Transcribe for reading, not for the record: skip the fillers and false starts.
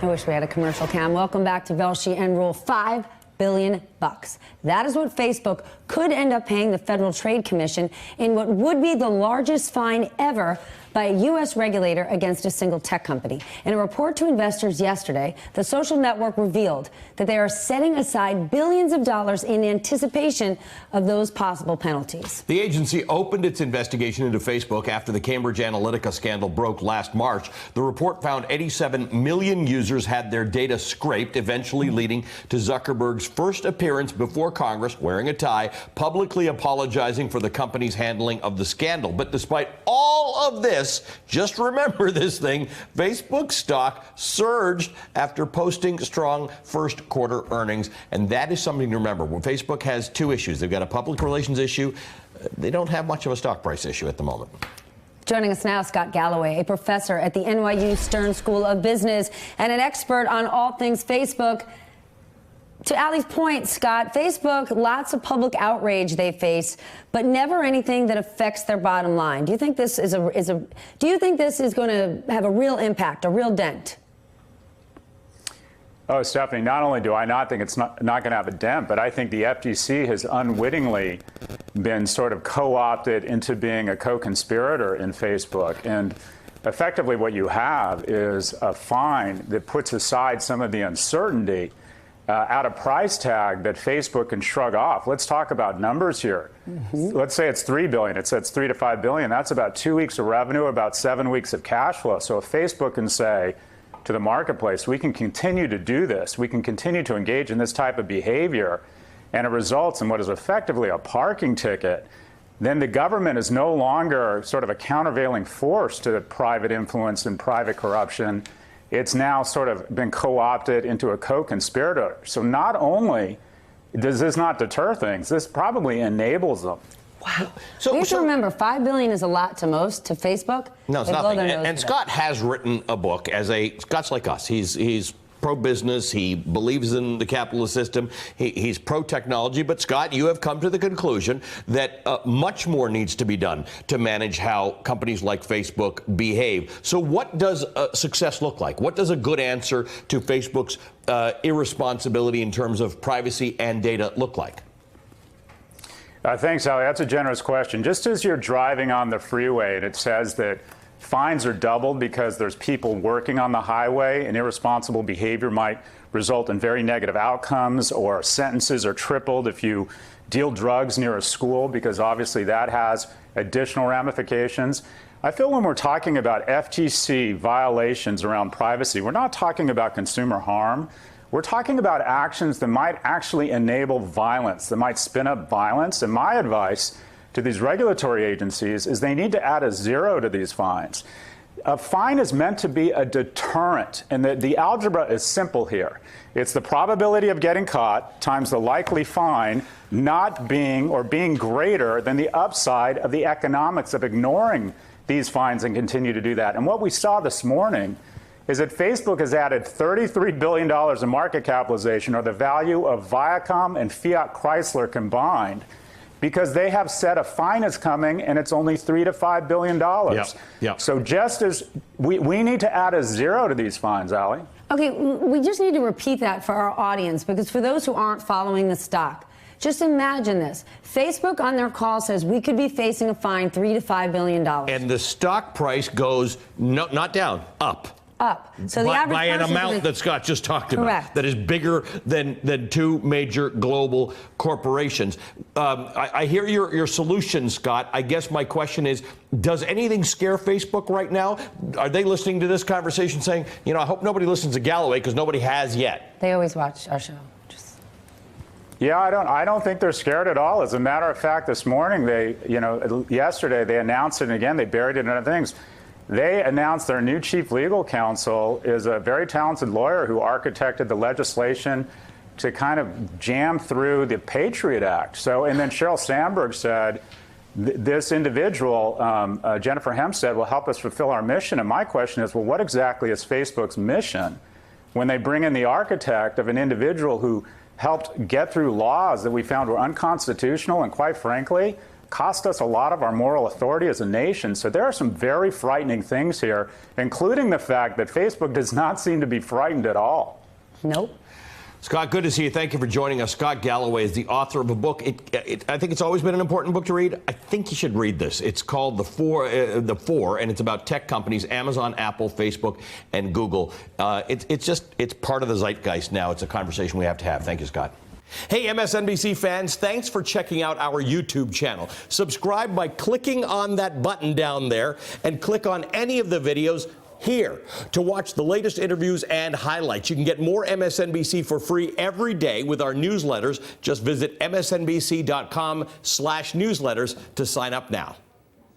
I wish we had a commercial cam. Welcome back to Velshi and Ruhle. $5 billion. That is what Facebook could end up paying the Federal Trade Commission in what would be the largest fine ever by a U.S. regulator against a single tech company. In a report to investors yesterday, the social network revealed that they are setting aside billions of dollars in anticipation of those possible penalties. The agency opened its investigation into Facebook after the Cambridge Analytica scandal broke last March. The report found 87 million users had their data scraped, eventually leading to Zuckerberg's first appearance before Congress, wearing a tie, publicly apologizing for the company's handling of the scandal. But despite all of this, just remember this thing, Facebook stock surged after posting strong first quarter earnings. And that is something to remember. When Facebook has two issues, they've got a public relations issue. They don't have much of a stock price issue at the moment. Joining us now, Scott Galloway, a professor at the NYU Stern School of Business and an expert on all things Facebook. To Ali's point, Scott, Facebook, lots of public outrage they face, but never anything that affects their bottom line. Do you think this is do you think this is going to have a real impact, a real dent? Oh, Stephanie, not only do I not think it's not going to have a dent, but I think the FTC has unwittingly been sort of co-opted into being a co-conspirator in Facebook. And effectively what you have is a fine that puts aside some of the uncertainty at a price tag that Facebook can shrug off. Let's talk about numbers here. Let's say it's $3 billion. It says $3 to $5 billion. That's about 2 weeks of revenue, about 7 weeks of cash flow. So if Facebook can say to the marketplace, we can continue to do this, we can continue to engage in this type of behavior, and it results in what is effectively a parking ticket, then the government is no longer sort of a countervailing force to private influence and private corruption. It's now sort of been co-opted into a co-conspirator. So not only does this not deter things, this probably enables them. Wow. So, you have to remember, $5 billion is a lot to most, to Facebook. No, it's nothing. And Scott has written a book Scott's like us. He's pro-business. He believes in the capitalist system. He's pro-technology. But, Scott, you have come to the conclusion that much more needs to be done to manage how companies like Facebook behave. So what does success look like? What does a good answer to Facebook's irresponsibility in terms of privacy and data look like? Thanks, Ali. That's a generous question. Just as you're driving on the freeway and it says that fines are doubled because there's people working on the highway and irresponsible behavior might result in very negative outcomes, or sentences are tripled if you deal drugs near a school, because obviously that has additional ramifications. I feel when we're talking about FTC violations around privacy, we're not talking about consumer harm. We're talking about actions that might actually enable violence, that might spin up violence. And my advice to these regulatory agencies is they need to add a zero to these fines. A fine is meant to be a deterrent, and the algebra is simple here. It's the probability of getting caught times the likely fine not being or being greater than the upside of the economics of ignoring these fines and continue to do that. And what we saw this morning is that Facebook has added $33 billion in market capitalization, or the value of Viacom and Fiat Chrysler combined, because they have said a fine is coming and it's only $3 to $5 billion. Yep. So just as we need to add a zero to these fines, Ali. Okay, we just need to repeat that for our audience, because for those who aren't following the stock, just imagine this. Facebook on their call says we could be facing a fine $3 to $5 billion. And the stock price goes not down, up. Up. So the average by an amount that Scott just talked about, that is bigger than two major global corporations. I hear your solution, Scott. I guess my question is, does anything scare Facebook right now? Are they listening to this conversation saying, you know, I hope nobody listens to Galloway, because nobody has yet? They always watch our show. Yeah, I don't think they're scared at all. As a matter of fact, this morning, yesterday they announced it, and again, they buried it in other things. They announced their new chief legal counsel is a very talented lawyer who architected the legislation to kind of jam through the Patriot Act. So, and then Sheryl Sandberg said, this individual, Jennifer Hempstead, will help us fulfill our mission. And my question is, well, what exactly is Facebook's mission when they bring in the architect of an individual who helped get through laws that we found were unconstitutional and, quite frankly, cost us a lot of our moral authority as a nation. So there are some very frightening things here, including the fact that Facebook does not seem to be frightened at all. Nope. Scott, good to see you. Thank you for joining us. Scott Galloway is the author of a book. I think it's always been an important book to read. I think you should read this. It's called The Four, and it's about tech companies, Amazon, Apple, Facebook, and Google. It's part of the zeitgeist now. It's a conversation we have to have. Thank you, Scott. Hey, MSNBC fans, thanks for checking out our YouTube channel. Subscribe by clicking on that button down there and click on any of the videos here to watch the latest interviews and highlights. You can get more MSNBC for free every day with our newsletters. Just visit msnbc.com/newsletters to sign up now.